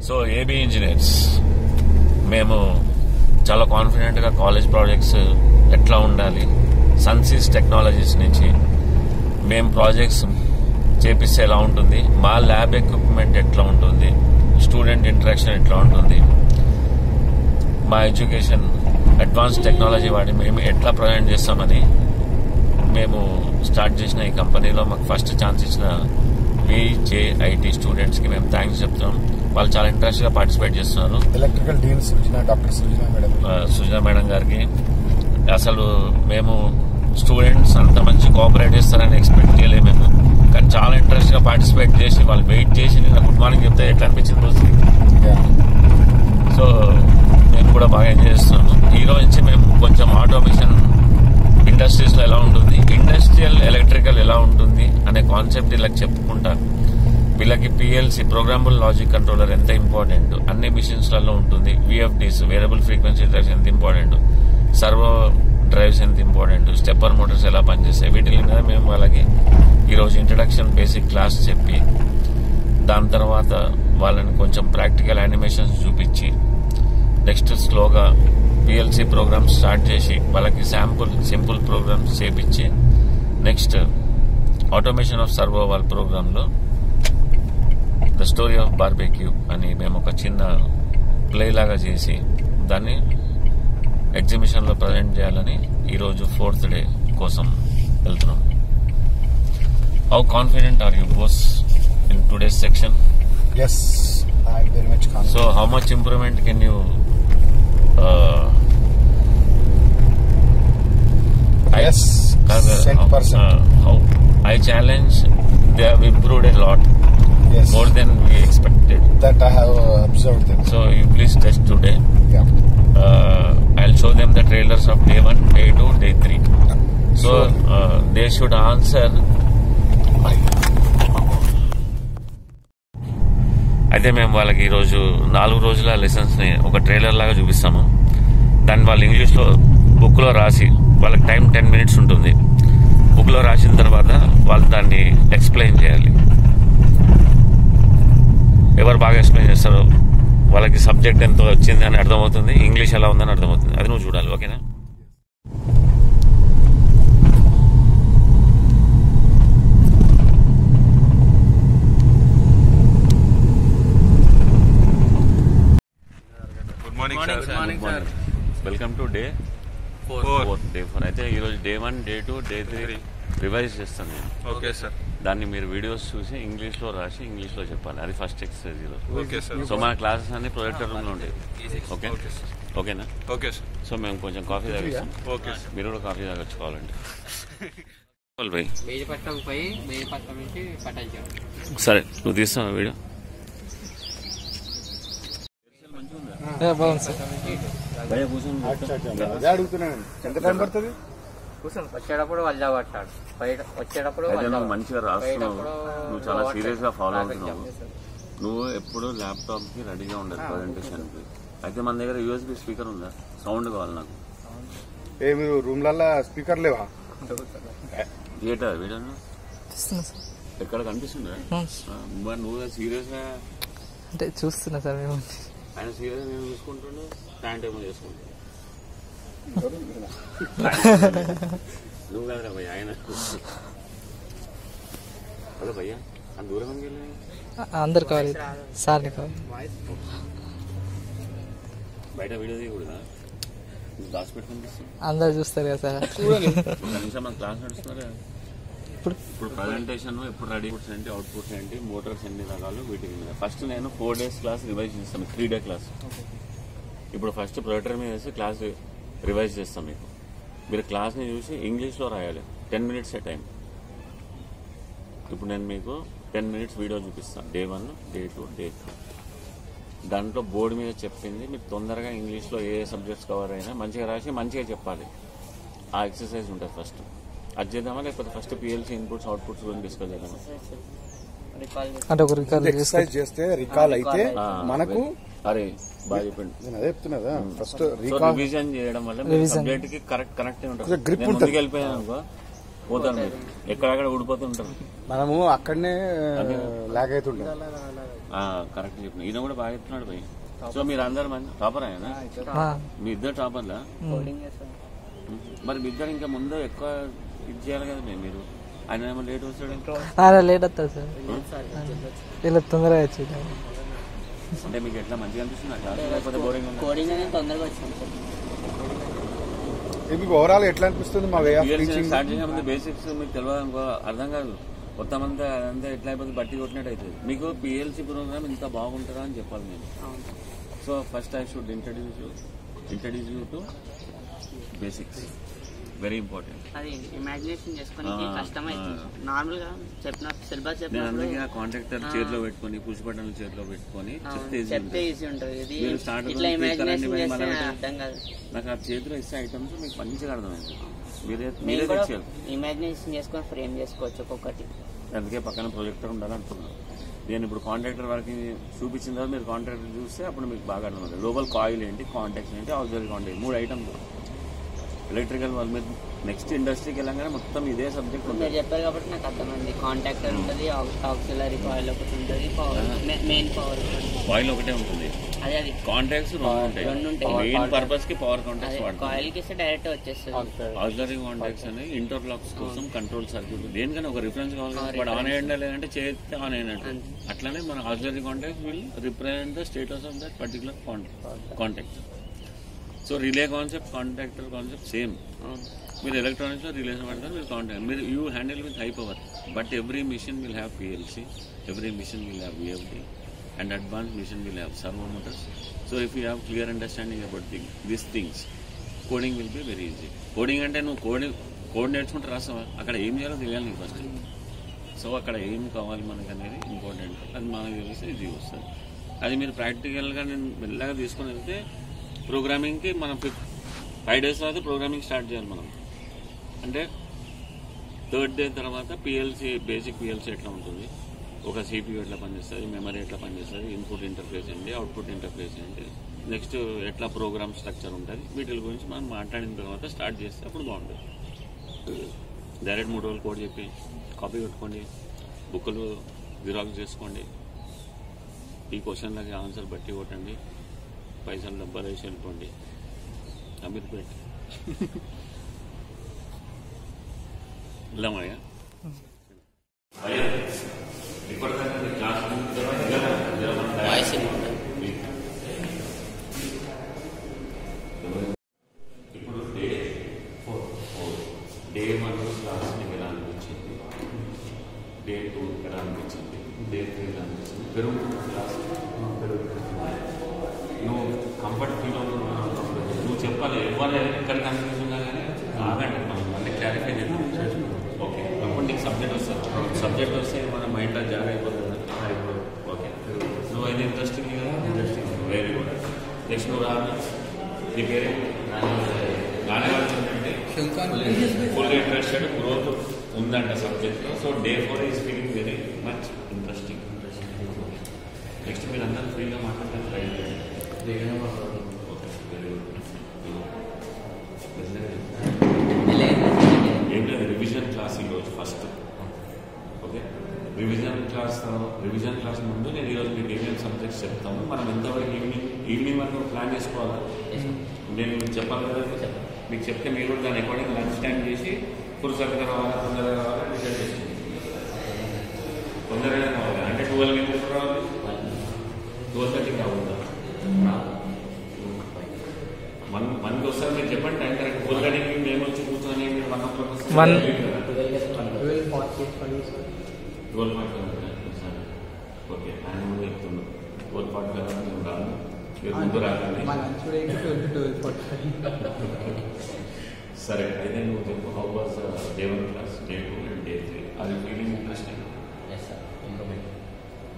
So AB engineers మేము చాలా కాన్ఫిడెంట్గా కాలేజ్ ప్రాజెక్ట్స్ ఎట్లా ఉండాలి, సన్సీస్ టెక్నాలజీస్ నుంచి మేము ప్రాజెక్ట్స్ చేపిస్తే ఎలా ఉంటుంది, మా ల్యాబ్ ఎక్విప్మెంట్ ఎట్లా ఉంటుంది, స్టూడెంట్ ఇంటరాక్షన్ ఎట్లా ఉంటుంది, మా ఎడ్యుకేషన్ అడ్వాన్స్ టెక్నాలజీ వాడి మేము ఎట్లా ప్రొవైడ్ చేస్తామని మేము స్టార్ట్ చేసిన ఈ కంపెనీలో మాకు ఫస్ట్ ఛాన్స్ ఇచ్చిన విజేఐటీ స్టూడెంట్స్కి మేము థ్యాంక్స్ చెప్తున్నాం. వాళ్ళు చాలా ఇంట్రెస్ట్గా పార్టిసిపేట్ చేస్తున్నారు. Electrical dean doctor Sujana madam గారికి అసలు మేము స్టూడెంట్స్ అంత మంచి కోఆపరేట్ చేస్తారని ఎక్స్పెక్ట్ చేయలేము మేము, కానీ చాలా ఇంట్రెస్ట్గా పార్టిసిపేట్ చేసి వాళ్ళు వెయిట్ చేసి నిన్న గుడ్ మార్నింగ్ చెప్తే ఎట్లా అనిపించింది రోజు. సో మేము కూడా బాగా ఎంజాయ్ చేస్తున్నాము. ఈ రోజు నుంచి మేము కొంచెం ఆటోమేషన్ ఇండస్ట్రీస్లో ఎలా ఉంటుంది, ఇండస్ట్రియల్ ఎలక్ట్రికల్ ఎలా ఉంటుంది అనే కాన్సెప్ట్ వీళ్ళకి చెప్పుకుంటా, వీళ్ళకి పిఎల్సి ప్రోగ్రామబుల్ లాజిక్ కంట్రోలర్ ఎంత ఇంపార్టెంట్ అన్ని మిషన్స్లలో ఉంటుంది, విఎఫ్డీస్ వేరియబుల్ ఫ్రీక్వెన్సీ డ్రైవ్స్ ఎంత ఇంపార్టెంట్, సర్వో డ్రైవ్స్ ఎంత ఇంపార్టెంట్, స్టెప్పర్ మోటార్స్ ఎలా పనిచేస్తాయి, వీటి మీద మేము వాళ్ళకి ఈరోజు ఇంట్రడక్షన్ బేసిక్ క్లాస్ చెప్పి దాని తర్వాత వాళ్ళని కొంచెం ప్రాక్టికల్ యానిమేషన్స్ చూపించి నెక్స్ట్ స్లోగా పిఎల్సి ప్రోగ్రామ్స్ స్టార్ట్ చేసి వాళ్ళకి సింపుల్ ప్రోగ్రామ్స్ చేపించి నెక్స్ట్ ఆటోమేషన్ ఆఫ్ సర్వో వాళ్ళ ప్రోగ్రాంలో ద స్టోరీ ఆఫ్ బార్బెక్యూ అని మేము ఒక చిన్న ప్లే లాగా చేసి దాన్ని ఎగ్జిబిషన్లో ప్రజెంట్ చేయాలని ఈరోజు 4th డే కోసం వెళ్తున్నాం. How confident are you boss in today's section? Yes, I am very much confident. So how much improvement can you Yes, 10%. How I challenge, they have improved a lot. Yes, more than we expected. That I have observed them. So you please test today. Yeah. I'll show them the trailers of day 1, day 2, day 3. So they should answer. అయితే మేము వాళ్ళకి ఈరోజు 4 రోజుల లెసన్స్ని ఒక trailer లాగా చూపిస్తాము. దాన్ని వాళ్ళు ఇంగ్లీష్లో బుక్లో రాసి, వాళ్ళకి టైం 10 minutes ఉంటుంది. బుక్లో రాసిన తర్వాత వాళ్ళు దాన్ని ఎక్స్ప్లెయిన్ చేయాలి. ఎవరు బాగా ఎక్స్ప్లెయిన్ చేస్తారో వాళ్ళకి సబ్జెక్ట్ ఎంత వచ్చింది అని అర్థమవుతుంది, ఇంగ్లీష్ ఎలా ఉందని అర్థమవుతుంది. అది నువ్వు చూడాలి. ఓకేనా? Good morning, sir. Welcome to day 4. అయితే ఈరోజు day 1, day 2, day 3 రివైజ్ చేస్తాను నేను. Okay sir. దాన్ని మీరు వీడియోస్ చూసి ఇంగ్లీష్లో రాసి ఇంగ్లీష్లో చెప్పాలి. అది ఫస్ట్ ఎక్సర్సైజ్ ఈరోజు. Okay sir. సో మన క్లాసెస్ అన్ని ప్రొజెక్టర్ రూమ్లో ఉంటాయి. ఓకే ఓకేనా? Okay sir. సో మేము కొంచెం కాఫీ తాగిస్తాం. Okay sir. మీరు కూడా కాఫీ తాగొచ్చుకోవాలండి. బేజపట్నం పోయి బేజపట్నం నుంచి పట్టించాం. సరే, నువ్వు తీస్తావా వీడియో? బాగుంది సార్. అడుగుతున్నాను, ఎంత టైం పడుతుంది? వచ్చేటప్పుడు వల్లా పట్టాడు, వచ్చేటప్పుడు నువ్వు మంచిగా రాస్తున్నావు, నువ్వు చాలా సీరియస్ గా ఫాలో అవుతున్నావు. నువ్వు ఎప్పుడు ల్యాప్టాప్ కి రెడీగా ఉండాలి ప్రజెంటేషన్ కి. అయితే మన దగ్గర యూఎస్బీ స్పీకర్ ఉందా? సౌండ్ కావాలి నాకు. మీరు రూమ్లల్లో స్పీకర్ లేవా? థియేటర్ వీడియో ఎక్కడ కనిపిస్తుందా? మరి నువ్వు సీరియస్ గా అంటే చూస్తున్నా సార్. మేము ఆయన సీరియస్ నేను చూసుకుంటుండే, టైం టేబుల్ చేసుకుంటా. నువ్వు కదరా భయ్య, ఆయన అదే భయ్యా అంత దూరం వెళ్ళి అందరు కావాలి సార్ని కావాలి. బయట వీడియో తీయకూడదా? దాచిపెట్టి కనిపిస్తుంది, అందరు చూస్తారు కదా సార్. కనీసం మన క్లాస్ నడుస్తున్నారా? ఇప్పుడు ప్రజెంటేషన్ ఎప్పుడు రెడీ ఏంటి, అవుట్పుట్స్ ఏంటి, మోటార్స్ ఎన్ని రకాలు, వీటికి మీద ఫస్ట్ నేను 4 days క్లాస్ రివైజ్ చేస్తాను. 3 day క్లాస్. ఇప్పుడు ఫస్ట్ ప్రొజెక్టర్ మీద వేసి క్లాస్ రివైజ్ చేస్తాం. మీకు మీరు క్లాస్ని చూసి ఇంగ్లీష్లో రాయాలి. 10 minutes టైం. ఇప్పుడు నేను మీకు 10 minutes వీడియో చూపిస్తాను. day 1, day 2, day 3. దాంట్లో బోర్డు మీద చెప్పింది మీరు తొందరగా ఇంగ్లీష్లో ఏ సబ్జెక్ట్స్ కవర్ అయినా మంచిగా రాసి మంచిగా చెప్పాలి. ఆ ఎక్సర్సైజ్ ఉంటుంది ఫస్ట్. అది చేద్దామా, లేకపోతే ఫస్ట్ పిఎల్సీ ఇన్పుట్స్ అవుట్పుట్స్ గురించి డిస్కస్ చేద్దామా? అంటే ఒక ఎక్సర్సైజ్ చేస్తే రికాల్ అయితే మనకు అరే బాగా చెప్పండి. నేను అదే చెప్తున్నదా, ఫస్ట్ రివిజన్ చేయడం వల్ల సబ్జెక్ట్ కి కరెక్ట్ ఉంటుంది. ముందుకు వెళ్ళిపోయాను అనుకో, పోతారు మీరు ఎక్కడక్కడ ఊడిపోతుంటారు. మనము అక్కడనే లాగ్ అవుతుంటాం. కరెక్ట్ చెప్పిన ఈయన కూడా బాగా చెప్తున్నాడు భయ్. సో మీరు అందరు మంది టాపర్ అయినా మీ ఇద్దరు టాపర్లా? మరి మీ ఇద్దరు ఇంకా ముందు ఎక్కువ ఇది చేయాలి కదా మీరు. ఆయన ఏమో లేట్ వస్తాడు. లేట్ వస్తుంది సార్, ఇలా తొందరగా వచ్చేది. అంటే మీకు ఎట్లా మంచిగా అనిపిస్తుంది క్లాస్ లేకపోతే బోరింగ్? తొందరగా వచ్చింది సార్. మీకు ఓవరాల్ ఎట్లా అనిపిస్తుంది మా వే ఆఫ్ టీచింగ్? స్టార్ట్ చేయకముందే బేసిక్స్ మీకు తెలియదు అనుకో, అర్థం కాదు. మొత్తం అంతా అదంతా ఎట్లా అయిపోతుంది, బట్టి కొట్టినట్టు అవుతుంది. మీకు పిఎల్సి ప్రోగ్రామ్ ఇంత బాగుంటుందా అని చెప్పాలి నేను. So first I should introduce you to basics, very important. అది ఇమాజినేషన్ చేసుకొని కష్టమైంది. నార్మల్ గా చెప్పిన సిలబస్ నేను అందుకే ఆ కాంట్రాక్టర్ చేతిలో పెట్టుకొని పుష్ బటన్ చేతిలో పెట్టుకొని చెప్తే ఈజీ ఉంటుంది. మీరు స్టార్ట్ నాకు ఆ చేతిలో ఇచ్చే ఐటమ్స్ మీకు మంచిగా అర్థమైంది. మీరే తెచ్చారు. ఇమాజినేషన్ చేసుకొని ఫ్రేమ్ చేసుకోవచ్చు ఒక్కొక్కటి. అందుకే పక్కన ప్రొజెక్టర్ ఉండాలనుకున్నాను. నేను ఇప్పుడు కాంట్రాక్టర్ వరకు చూపించిన తర్వాత మీరు కాంట్రాక్టర్ చూస్తే అప్పుడు మీకు బాగా అర్థమవుతుంది. లోపల కాయిల్ ఏంటి, కాంటాక్ట్స్ ఏంటి, ఆక్సిలరీ కాంటాక్ట్, 3 ఐటమ్స్. ఎలక్ట్రికల్ వాళ్ళు మీరు నెక్స్ట్ ఇండస్ట్రీకి వెళ్ళగానే మొత్తం ఇదే సబ్జెక్ట్ ఉంటుంది. మీరు చెప్పారు కాబట్టి నాకు అర్థమైంది. కాంటాక్టర్ ఉంటుంది, ఆక్సిలరీ కాయిల్ ఒకటి ఉంటుంది, మెయిన్ పవర్ కాయిల్ ఒకటే ఉంటుంది. అదే అది కాంటాక్ట్స్ 2 ఉంటాయి. మెయిన్ పర్పస్ కి పవర్ కాంటాక్ట్స్ వాడతాం. కాయిల్ కి డైరెక్ట్ వచ్చేస్తుంది. ఆక్సిలరీ కాంటాక్ట్స్ అని ఇంటర్లాక్స్ కోసం కంట్రోల్ సర్క్యూట్. దేనికైనా ఒక రిఫరెన్స్ కావాలి. వాడు ఆన్ అయ్యండా లేదంటే చేస్తే ఆన్ అయినట్టు. అట్లానే మన auxiliary contacts will represent the status of that particular contact. So relay concept, contactor concept same. మీరు ఎలక్ట్రానిక్స్ లో రిలేషన్ పడతారు, మీరు కాంటాక్ట్, మీరు you handle with high power. But every machine will have PLC, every machine will have VFD, and advanced machine will have servo motors. So if you have clear understanding about these things, coding will be very easy. Coding అంటే నువ్వు code నేర్చుకుంటే రాస్తావా, అక్కడ ఏం చేయాలో తెలియాలి నీకు first. So అక్కడ ఏం కావాలి మనకు అనేది ఇంపార్టెంట్. అది మనకు తెలిస్తే ఈజీ వస్తుంది. అది మీరు ప్రాక్టికల్గా నేను మెల్లగా తీసుకొని వెళ్తే ప్రోగ్రామింగ్కి మనం 5 days తర్వాత ప్రోగ్రామింగ్ స్టార్ట్ చేయాలి మనం. అంటే 3rd day తర్వాత బేసిక్ PLC ఎట్లా ఉంటుంది, ఒక CPU ఎట్లా పనిచేస్తుంది, మెమరీ ఎట్లా పనిచేస్తుంది, ఇన్పుట్ ఇంటర్ఫేస్ ఏంటి, అవుట్పుట్ ఇంటర్ఫేస్ ఏంటి, నెక్స్ట్ ఎట్లా ప్రోగ్రామ్ స్ట్రక్చర్ ఉంటుంది, వీటి గురించి మనం మాట్లాడిన తర్వాత స్టార్ట్ చేస్తే అప్పుడు బాగుంటుంది. డైరెక్ట్ 3 రోజులు కోడ్ చెప్పి కాపీ కొట్టుకోండి, బుక్లు జిరాక్స్ చేసుకోండి, ఈ క్వశ్చన్లకి ఆన్సర్ బట్టి కొట్టండి, పైసలు డబ్బాలు వేసి వెళ్ళిపోండి. అమీర్పేట్ వెళ్ళామయ్యా. ఇప్పుడు డే 1 క్లాస్ నీకు ఎలా అనిపించింది, డే 2 ఎలా అనిపించింది, డే 3 ఎలా అనిపించింది, పెరుగుతున్న క్లాస్ నువ్వు కంఫర్ట్ ఫీల్ అవుతున్నావు. నువ్వు చెప్పాలి ఎవరు ఎక్కడ కన్ఫ్యూజన్ కానీ ఆగండి, మనం మళ్ళీ క్లారిఫై చేద్దాం. ఓకే, అప్పుడు నీకు సబ్జెక్ట్ వస్తుంది. సబ్జెక్ట్ వస్తే మన మైండ్లో జాగ్ అయిపోతుంది. ఓకే, నువ్వు అయితే ఇంట్రెస్టింగ్ కదా, ఇంట్రెస్టింగ్, వెరీ గుడ్. నెక్స్ట్ నువ్వు రాదు, నీ పేరు నాన్నగారు ఏంటంటే ఫుల్ ఇంట్రెస్టెడ్, గ్రోత్ ఉందంట సబ్జెక్ట్లో. So day 4 is feeling very much interesting. Next మీరు అందరూ ఫ్రీగా మాట్లాడతారు, ట్రై చేయండి. ఏం లేదు, రివిజన్ క్లాస్ ఈరోజు ఫస్ట్. ఓకే, రివిజన్ క్లాస్ ముందు నేను ఈరోజు మీకు ఏమేమి సబ్జెక్ట్స్ చెప్తాను, మనం ఎంతవరకు ఈవినింగ్ వరకు ప్లాన్ చేసుకోవాలి. నేను మీకు చెప్పాలి కదా, మీకు చెప్తే మీరు కూడా దాన్ని అకార్డింగ్ లంచ్ టైం చేసి పురుషత్తుగా రావాలా, తొందరగా రావాలా డిసైడ్ చేసి తొందరగా రావాలి. అంటే 12 ఎప్పుడు రావాలి, 12:30 రావద్దా, 1కి వస్తారు. మీరు చెప్పండి టైం కరెక్ట్. 12:30కి మేము వచ్చి కూర్చొని మీరు 1 o'clock వస్తే 12:45 సార్. ఓకే, ఆయన కూడా చెప్తున్నాను 12:45 మేము రాను, మీరు ముందు రాకండి. సరే, అయితే నువ్వు చెప్పు, how was day 1 class, day 2 and day 3? Are you feeling interesting? Yes, sir. Improvement.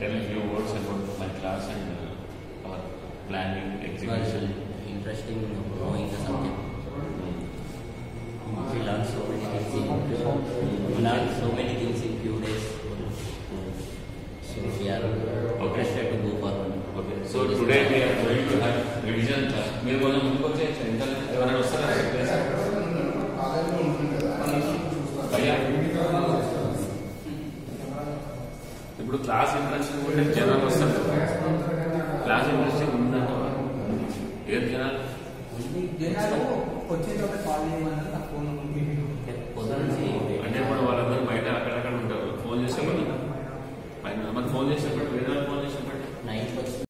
Tell a few words about my class and our planning, execution. Interesting knowing the subject. We learned so many things in few days. So we are interested to go forward. Okay. So today we are going to have revision class. మీరు కొంచెం ముందుకు వచ్చేయచ్చు, ఎవరైనా వస్తారా? భయ్యా class interesting ఉంటే జనాలు వస్తారు. క్లాస్ ఇంట్రెస్టింగ్ ఉందంట ఏం జనాలు అంటే ఇప్పుడు వాళ్ళందరూ బయట అక్కడక్కడ ఉంటారు. ఫోన్ చేసేవాళ్ళు మరి ఫోన్ చేసేటప్పుడు వేరే వాళ్ళు ఫోన్ చేసేటప్పుడు